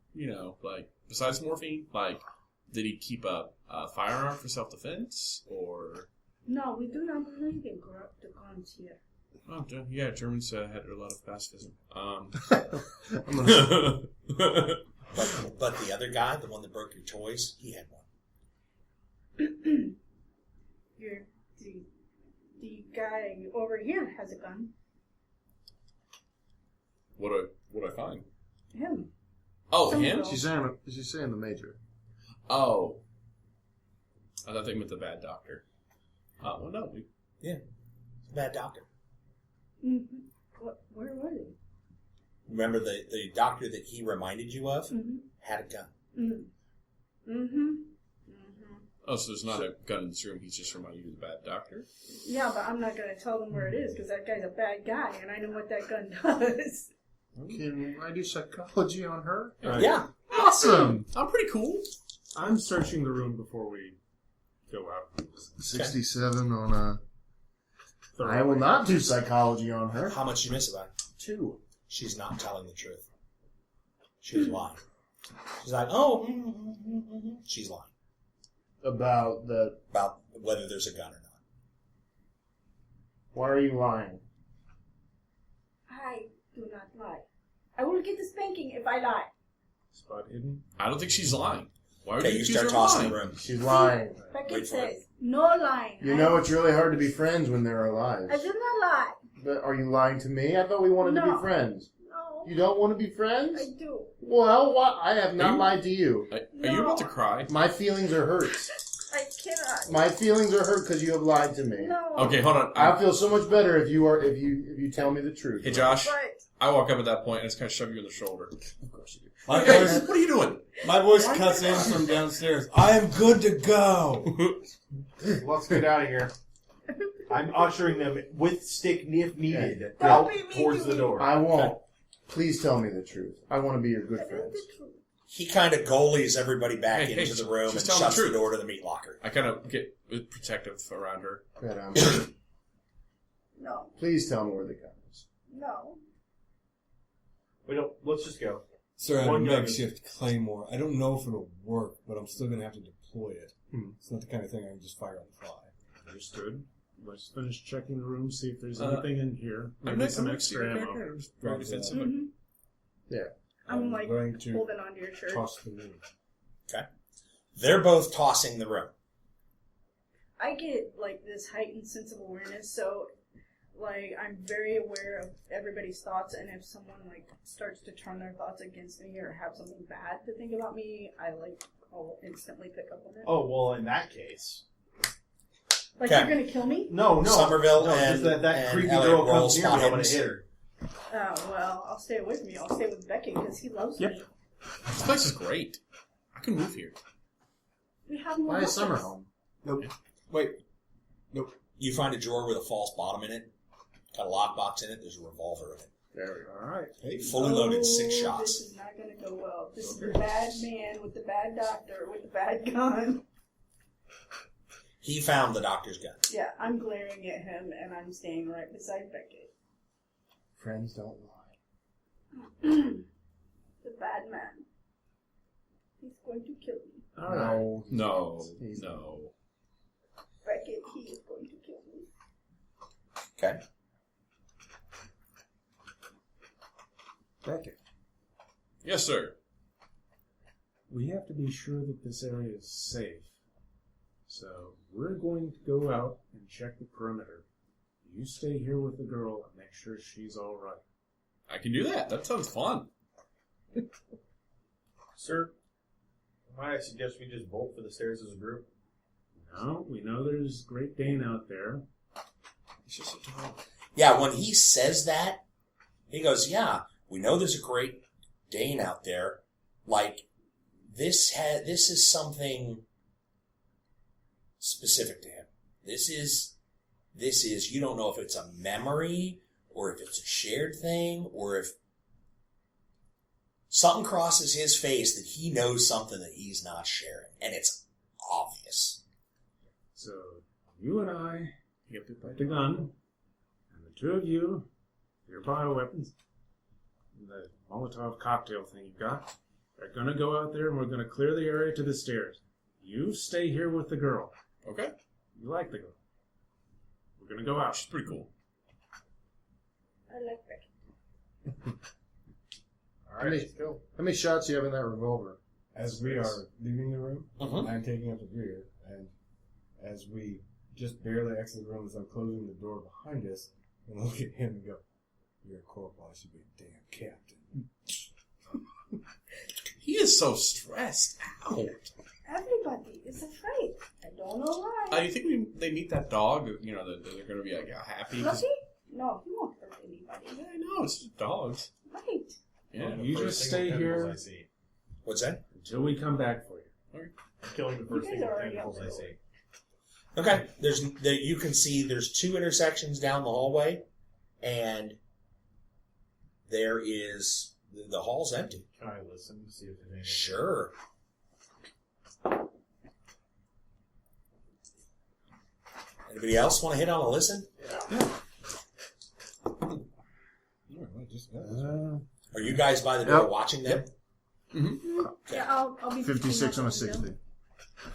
Like besides morphine? Like, did he keep a firearm for self-defense, or? No, we do not believe in corrupt guns here. Oh, yeah, Germans had a lot of pacifism. But the other guy, the one that broke your toys, he had one. The guy over here has a gun. What I find? Him. Oh, Some him? girl. She's saying the major. Oh. I thought they meant the bad doctor. Well, no. Bad doctor. Mm-hmm. Where was he? Remember the doctor that he reminded you of Mm-hmm. had a gun. Mm-hmm. Mm-hmm. Mm-hmm. Oh, so there's not a gun in this room. He's just reminding you of the bad doctor? Yeah, but I'm not going to tell them where it is because that guy's a bad guy and I know what that gun does. Can I do psychology on her? Yeah. Awesome! I'm pretty cool. I'm searching the room before we go out. 67 on a... Thoroughly. I will not do psychology on her. How much you miss about it? 2. She's not telling the truth. She was lying. She's like, oh, she's lying About the... about whether there's a gun or not. Why are you lying? I do not lie. I will get a spanking if I lie. Spot hidden. I don't think she's lying. Why would Okay, you you accuse start her of tossing lying? the room. She's lying. Beckett Wait for it. says, no lying. You know it's really hard to be friends when they're alive. I do not lie. But are you lying to me? I thought we wanted to No. be friends. No. You don't want to be friends? I do. Well, what? I have not lied to you. Are you about to cry? My feelings are hurt. I cannot. My feelings are hurt because you have lied to me. No. Okay, hold on. I feel so much better if you tell me the truth. Hey, Josh. But I walk up at that point and just kind of shove you in the shoulder. Of course you do. My Hey, voice, what are you doing? my voice cuts in from downstairs. I am good to go. Let's get out of here. I'm ushering them with stick if needed Don't out be mean towards to the me. door. I won't. Please tell me the truth. I want to be your good that friend. is the truth. He kind of goalies everybody back Hey, into the room just and tell the shuts the truth. door to the meat locker. I kind of get protective around her. But, No. please tell me where the gun is. No. We don't. Let's just go. Sir, I have a One gun. makeshift claymore. I don't know if it'll work, but I'm still going to have to deploy it. It's not the kind of thing I can just fire on the fly. Understood. Let's finish checking the room, see if there's anything in here. I'm Maybe not some I'm extra not ammo. very defensive. but- Mm-hmm. Yeah. I'm like going to holding onto your shirt. toss the room. They're both tossing the room. I get like this heightened sense of awareness, so like I'm very aware of everybody's thoughts, and if someone like starts to turn their thoughts against me or have something bad to think about me, I'll instantly pick up on it. Oh well, in that case, Like Okay. you're gonna kill me? no. Somerville no, and- just that and creepy Elliott girl roll comes near me, spot I'm gonna hidden. hit her. Oh well, I'll stay with me. I'll stay with Beckett because he loves Yep. me. This place is great. I can move here. We have more Why is weapons. summer home? Nope. Wait. Nope. You find a drawer with a false bottom in it. Got a lockbox in it. There's a revolver in it. There we go. All right. Hey, Fully loaded, 6 This shots. is not gonna go well. This is the bad man with the bad doctor with the bad gun. He found the doctor's gun. Yeah, I'm glaring at him and I'm staying right beside Beckett. Friends don't lie. The bad man. He's going to kill me. All right. No. No. Beckett, he is going to kill me. Okay. Beckett, Yes, sir. we have to be sure that this area is safe. So we're going to go out and check the perimeter. You stay here with the girl and make sure she's all right. I can do that. That sounds fun. Sir, might I suggest we just bolt for the stairs as a group? No, we know there's Great Dane out there. It's just a dog. Yeah, when he says that, he goes, yeah, we know there's a Great Dane out there. Like, this is something specific to him. This is, you don't know if it's a memory, or if it's a shared thing, or if something crosses his face that he knows something that he's not sharing. And it's obvious. So you and I get the gun, and the two of you, your bioweapons, the Molotov cocktail thing you got, are going to go out there and we're going to clear the area to the stairs. You stay here with the girl. Okay. You like the girl. We're going to go out. She's pretty cool. I like Beckett. All right, let's go. How many shots do you have in that revolver? As we are leaving the room, Mhm. I'm taking up the rear, and as we just barely exit the room, as I'm closing the door behind us, I'm going to look at him and go, "You're a corporal. I should be a damn captain." He is so stressed out. Everybody is afraid. I don't know why. You think they meet that dog? You know, that they're going to be like happy? 'Cause- Lucky? No, he won't hurt anybody. Yeah, I know. It's just dogs. Right. Yeah. You First just thing with stay tentacles here I see. What's that? until we come back for you. I'm killing the first You thing guys with are already tentacles out I there. see. Okay. You can see there's two intersections down the hallway, and there is the hall's empty. Can I listen to see if there's anything? Sure. Anybody else want to hit on a listen? Are you guys by the door Yep. watching them? Yeah, I'll be 56 on a 15 60.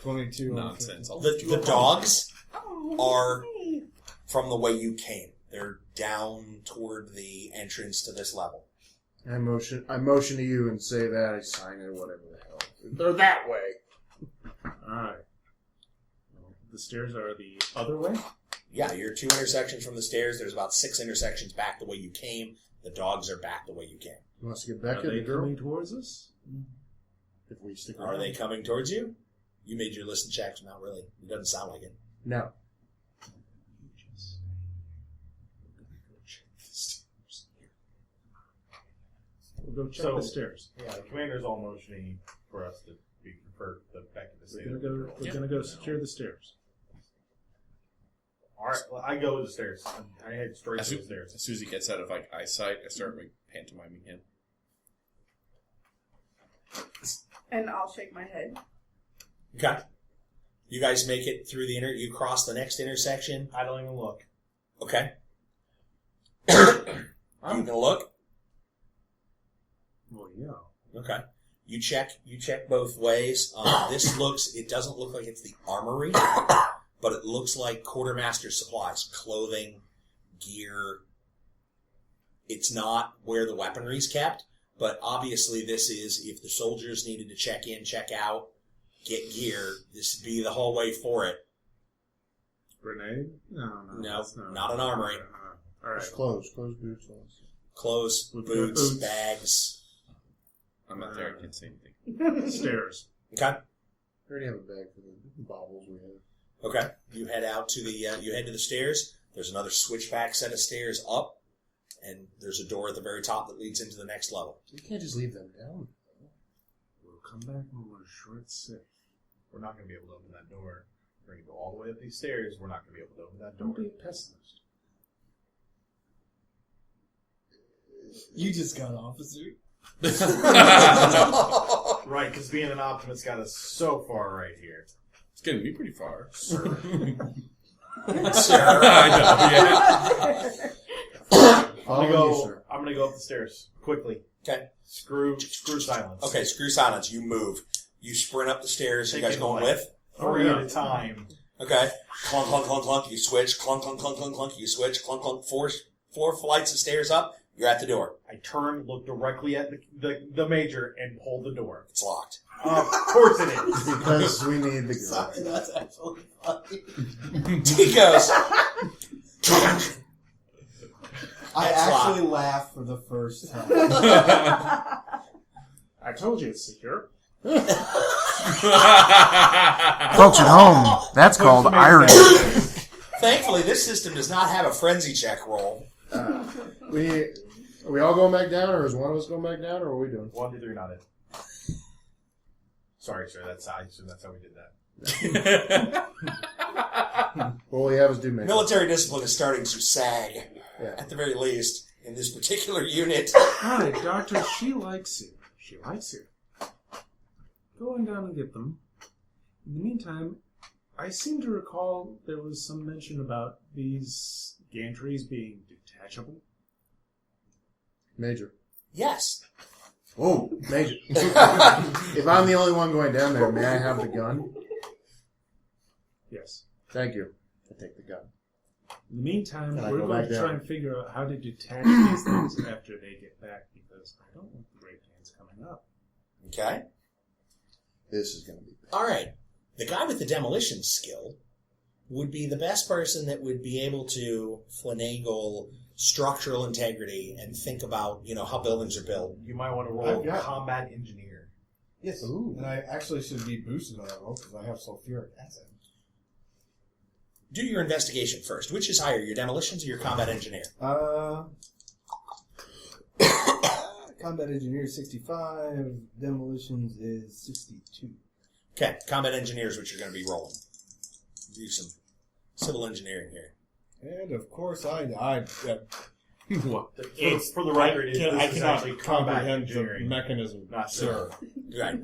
22. Nonsense. I'll The dogs Oh, are hey. from the way you came. They're down toward the entrance to this level. I motion to you and say that I sign it, whatever the hell. They're that way. Alright. Well, the stairs are the other way? Yeah, you're two intersections from the stairs. There's about 6 intersections back the way you came. The dogs are back the way you came. You want us to get Are back at they the girl? coming towards us? If we stick Are around. they coming towards you? You made your listen checks. Not really. It doesn't sound like it. No. We'll go check So- the stairs. Yeah, the commander's all motioning for us to be for the Beckett to stay. We're gonna go secure the stairs. All right, well, I go to the stairs. I head straight As to soon, the stairs. as soon as he gets out of like eyesight, I start like pantomiming him. And I'll shake my head. Okay. You guys make it through the you cross the next intersection. I don't even look. Okay. You gonna look? Well, yeah. Okay. You check both ways. It doesn't look like it's the armory, but it looks like quartermaster supplies, clothing, gear. It's not where the weaponry's kept, but obviously this is, if the soldiers needed to check in, check out, get gear, this would be the hallway for it. Grenade? No, No, that's not an armory. Alright. Just clothes boots. Clothes, boots, bags. I'm not there. I can't say anything. Stairs. Okay. We already have a bag for the baubles we have. Okay. You head out to you head to the stairs. There's another switchback set of stairs up, and there's a door at the very top that leads into the next level. You can't just leave them down. We'll come back when we're sure it's safe. We're not going to be able to open that door. We're going to go all the way up these stairs. We're not going to be able to open that door. Don't be a pessimist. You just got officer. Right, because being an optimist got us so far right here. It's getting me pretty far. Sir. I know. Yeah. I'm gonna go up the stairs quickly. Okay. Screw silence. Okay, screw silence. You move. You sprint up the stairs. You guys Taking going like with? 3 at a time. Okay. Clunk, clunk, clunk, clunk. You switch. Clunk, clunk, clunk, clunk, clunk. You switch. Clunk, clunk. Four flights of stairs up. You're at the door. I turn, look directly at the Major, and pull the door. It's locked. Of course it is. Because we need the girl. Sorry, that's actually funny. He goes. I That's actually locked. laughed for the first time. I told you it's secure. Folks at home, that's called irony. Thankfully, this system does not have a frenzy check roll. Are we all going back down, or is one of us going back down, or what are we doing? 1, 2, 3, not it. Sorry, sir. I assume that's how we did that. All we have is do make. Military discipline is starting to sag, Yeah. at the very least, in this particular unit. Hi, Doctor. She likes you. She likes you. Go on down and get them. In the meantime, I seem to recall there was some mention about these gantries being detachable. Major. Yes. Oh, Major. If I'm the only one going down there, may I have the gun? Yes. Thank you. I take the gun. In the meantime, Can I we're go going back to down? try and figure out how to detach these things after they get back, because I don't want the great hands coming up. Okay. This is going to be bad. All right. The guy with the demolition skill would be the best person that would be able to finagle structural integrity and think about, how buildings are built. You might want to roll I've got- combat engineer. Yes. Ooh. And I actually should be boosted on that roll because I have sulfuric acid. Do your investigation first. Which is higher, your demolitions or your combat engineer? Combat engineer is 65. Demolitions is 62. Okay, combat engineer is what you're going to be rolling. Do some civil engineering here. And of course, I What? For the record, this I is cannot actually combat comprehend the engineering. mechanism, Not sir. Right.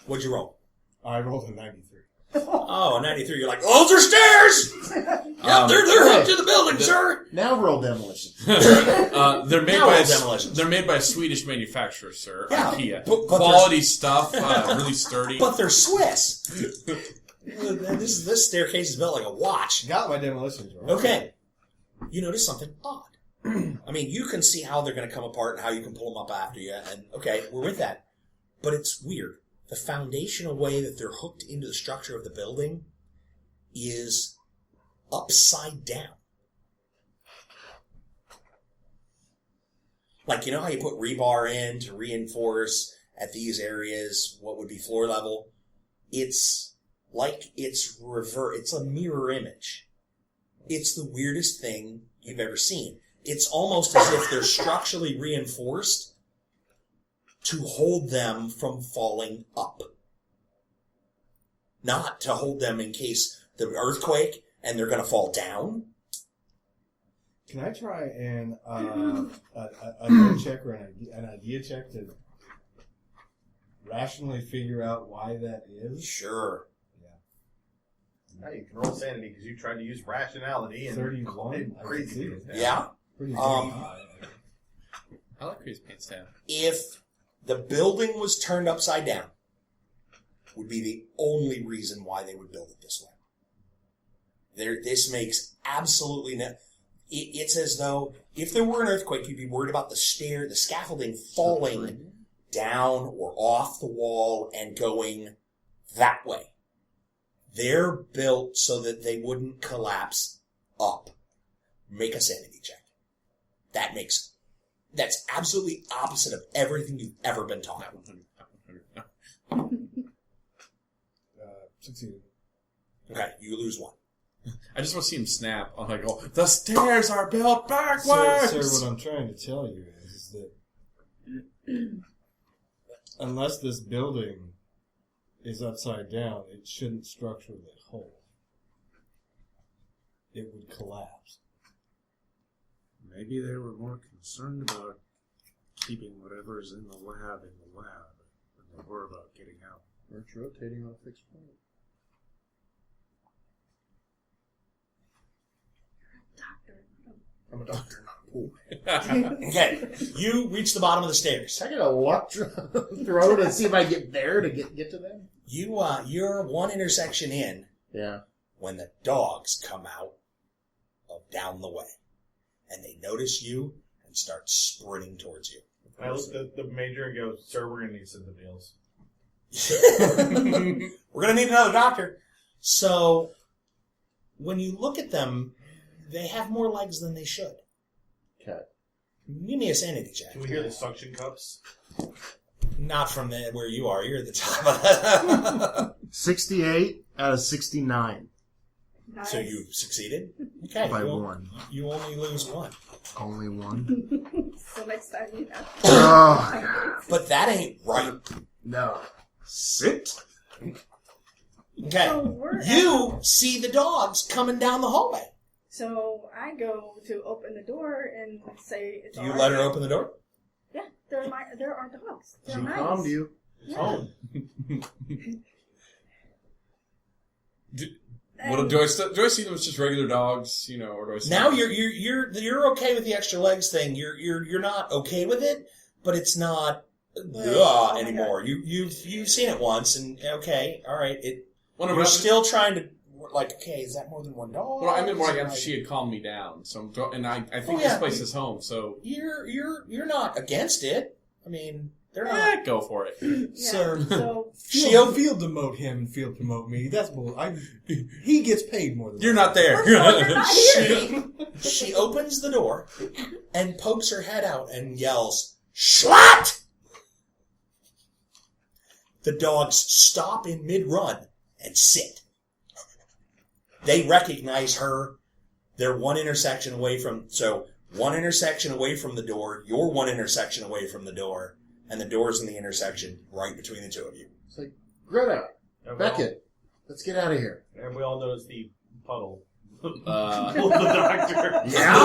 What'd you roll? I rolled a 93. Oh, a 93. You're like, oh, those are stairs! Yep, they're hooked to the building, sir! Now roll demolition. They're made Now by roll demolitions. they're made by a Swedish manufacturer, sir. Yeah, IKEA. but Quality stuff, really sturdy. But they're Swiss. This staircase is built like a watch. Got my demolitions roll. Okay. You notice something odd. I mean, you can see how they're going to come apart and how you can pull them up after you. And, okay, we're with that. But it's weird. The foundational way that they're hooked into the structure of the building is upside down. Like, you know how you put rebar in to reinforce at these areas what would be floor level? It's like it's a mirror image. It's the weirdest thing you've ever seen. It's almost as if they're structurally reinforced to hold them from falling up. Not to hold them in case the earthquake and they're going to fall down. Can I try an a no check or an idea check to rationally figure out why that is? Sure. Now you can roll sanity because you tried to use rationality and 31. and I crazy. can see it. Yeah. Pretty Um, I like Chris Paint's down. If the building was turned upside down, would be the only reason why they would build it this way. This makes absolutely no... It's as though if there were an earthquake, you'd be worried about the scaffolding falling down or off the wall and going that way. They're built so that they wouldn't collapse up. Make a sanity check. That's absolutely opposite of everything you've ever been taught. 16. Okay, you lose one. I just want to see him snap. I'm like, oh, the stairs are built backwards! Sir, what I'm trying to tell you is that unless this building is upside down, it shouldn't structurally hold. It would collapse. Maybe they were more concerned about keeping whatever's in the lab than they were about getting out. Earth's rotating on a fixed point. I'm a doctor. Okay, you reach the bottom of the stairs. I gotta walk through to see if I get there to get to them. You're one intersection in Yeah. when the dogs come out of down the way. And they notice you, and start sprinting towards you. I look at the major and go, "Sir, we're going to need some meals." We're going to need another doctor. So, when you look at them, they have more legs than they should. Okay. Give me a sanity check. Can we hear the suction cups? Not from where you are. You're at the top of that. 68 out of 69. Nice. So you succeeded? Okay. By one. You only lose one. Only one. So next time you have. Oh, But that ain't right. no. Sit. Okay. So we're You see the dogs coming down the hallway. So I go to open the door and say, "It's Do you all let right." her open the door? Yeah, they're our dogs. They're She nice. calmed you. Yeah. Oh. What do I see them as just regular dogs, or do I see Now them- you're okay with the extra legs thing. You're not okay with it, but it's not my anymore. You've seen it once, and okay, all right. You're I still trying to okay, is that more than one dog? Well, I meant more like Is it after she had calmed me down. So, I think Oh, yeah. this place is home. So, You're not against it. I mean, they're not. go for it. Yeah, Sir. so She'll Field demote him and field promote me. That's bull. He gets paid more than You're not there. you're not here. She opens the door and pokes her head out and yells, "Slut!" The dogs stop in mid-run and sit. They recognize her. They're one intersection away from the door. You're one intersection away from the door. And the door's in the intersection right between the two of you. It's like, Gretta, And we Beckett, let's get out of here. all, and we all notice the puddle. Uh, Of the doctor. Yeah?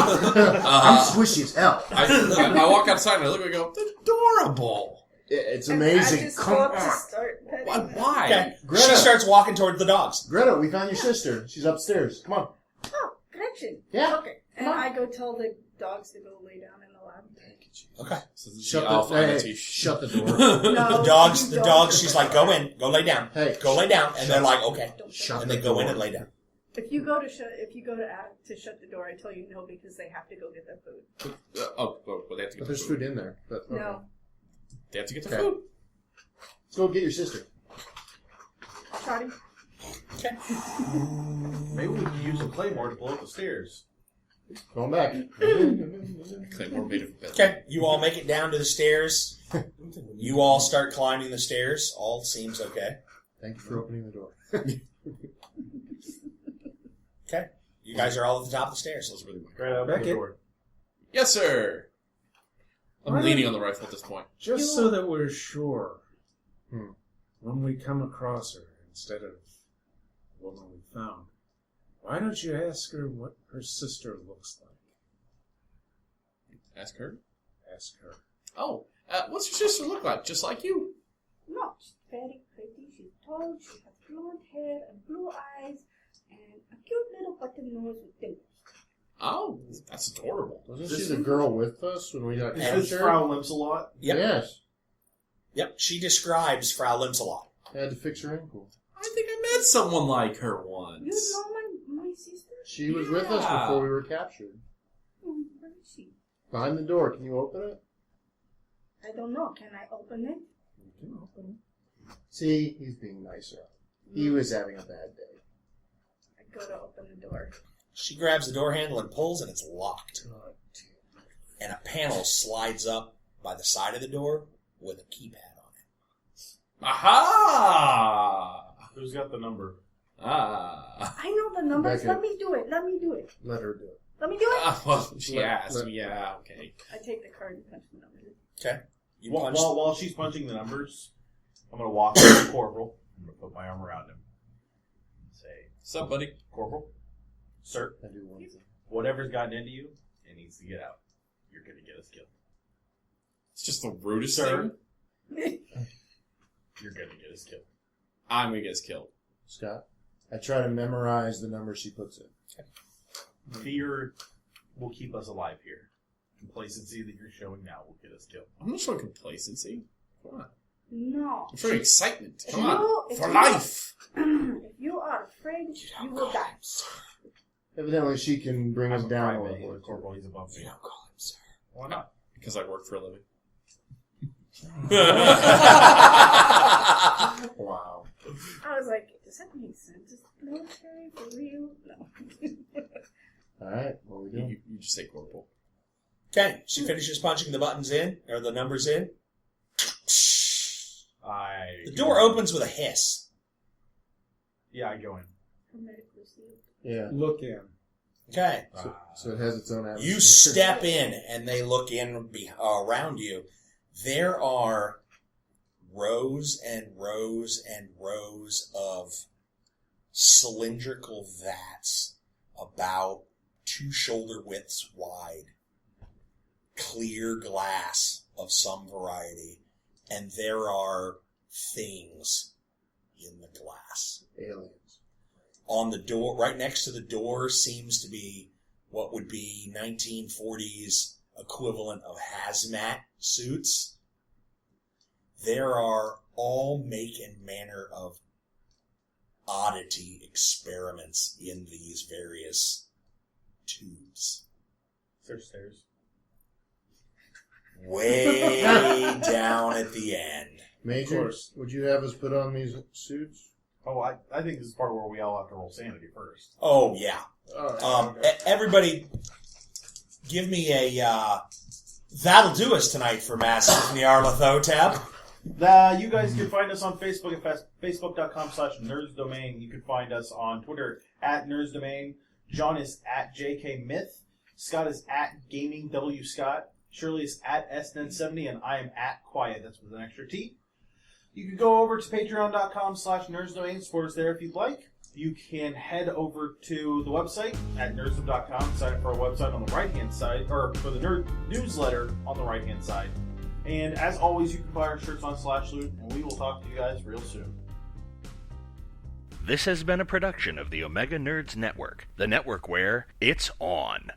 I'm squishy as hell. I walk outside and I look and I go, adorable. It's And amazing. I just Come go up to on. start petting Why? them. Why? Okay. Greta. She starts walking toward the dogs. Greta, we found your sister. She's upstairs. Come on. Oh, connection. Yeah. Okay. And Come on. I go tell the dogs to go lay down in the lab. Okay. So this is Shut the the, alpha hey, entity. shut the door. No, The dogs, you don't. she's like, go in, go lay down. Hey, Go lay down. And they're like, okay. Don't Shut And the they go door. in and lay down. If you go to shut the door, I tell you no because they have to go get their food. Well, they have to get But the there's food. food in there. But, okay. No, They have to get the Okay. food. Let's go get your sister. Shotty. Okay. Maybe we can use a claymore to blow up the stairs. Going back. Claymore made of bed. Okay. You all make it down to the stairs. You all start climbing the stairs. All seems okay. Thank you for opening the door. Okay. You guys are all at the top of the stairs. That's really weird. Right out the Beckett. door. Yes, sir. I'm Why leaning don't- on the rifle at this point. Just so that we're sure, Hmm. when we come across her, instead of the woman we found, why don't you ask her what her sister looks like? Ask her. Ask her. Oh, what's your sister look like? Just like you. No, she's very pretty. She's tall. She has blonde hair and blue eyes and a cute little button nose with dimples. Oh, that's adorable. Wasn't she the girl with us when we got Is this captured? Frau Limsalot? Yep. Yes. Yep. She describes Frau Limsalot. I had to fix her ankle. I think I met someone like her You once. know my sister? She was with us Yeah. before we were captured. Where is she? Behind the door. Can you open it? I don't know. Can I open it? You can open it. See, he's being nicer. He was having a bad day. I go to open the door. She grabs the door handle and pulls, and it's locked. And a panel slides up by the side of the door with a keypad on it. Aha! Who's got the number? Ah. I know the numbers. Beckett. Let me do it. Let me do it. Let her do it. Let me do it. Well, she Let- asked. let- Yeah, okay. I take the card and punch the numbers. Okay. You While, punch. while she's punching the numbers, I'm going to walk up to the Corporal. I'm going to put my arm around him. Say, What's up, buddy? Corporal, sir, I do one thing. whatever's gotten into you, it needs to get out. You're going to get us killed. It's just the rudest Sir. thing. You're going to get us killed. I'm gonna get us killed. Scott, I try to memorize the number she puts in. Fear will keep us alive here. Complacency that you're showing now will get us killed. I'm not showing complacency. Come on. No. I'm showing excitement. Come You- on. if For you- life. If you are afraid, you will die. Evidently, she can bring us I'm down a private. little. He's a Corporal, he's above me. You don't call him sir. Why not? Because I work for a living. Wow. I was like, does that make sense? Is the military for real? No. All right. What are we doing? You just say Corporal. Okay, she finishes punching the buttons in, or the numbers in. The door opens with a hiss. Yeah, I go in. Hermetically sealed. Yeah. Look in. Okay. So it has its own atmosphere. You step in, and they look in around you. There are rows and rows and rows of cylindrical vats about 2 shoulder widths wide. Clear glass of some variety. And there are things in the glass. Aliens. On the door, right next to the door, seems to be what would be 1940s equivalent of hazmat suits. There are all make and manner of oddity experiments in these various tubes. Is there stairs? Way down at the end. Major, would you have us put on these suits? Oh, I think this is part where we all have to roll sanity first. Oh, yeah. Okay. Everybody, give me a, that'll do us tonight for Masters of Nyarlathotep. You guys can find us on Facebook at facebook.com/nerdsdomain. You can find us on Twitter at nerdsdomain. John is at JKMyth. Scott is at GamingWScott. Shirley is at SN70, and I am at Quiett. That's with an extra T. You can go over to patreon.com/nerdsdomain. Support us there if you'd like. You can head over to the website at nerdsdom.com. Sign up for our website on the right-hand side, or for the nerd newsletter on the right-hand side. And as always, you can buy our shirts on /loot, and we will talk to you guys real soon. This has been a production of the Omega Nerds Network, the network where it's on.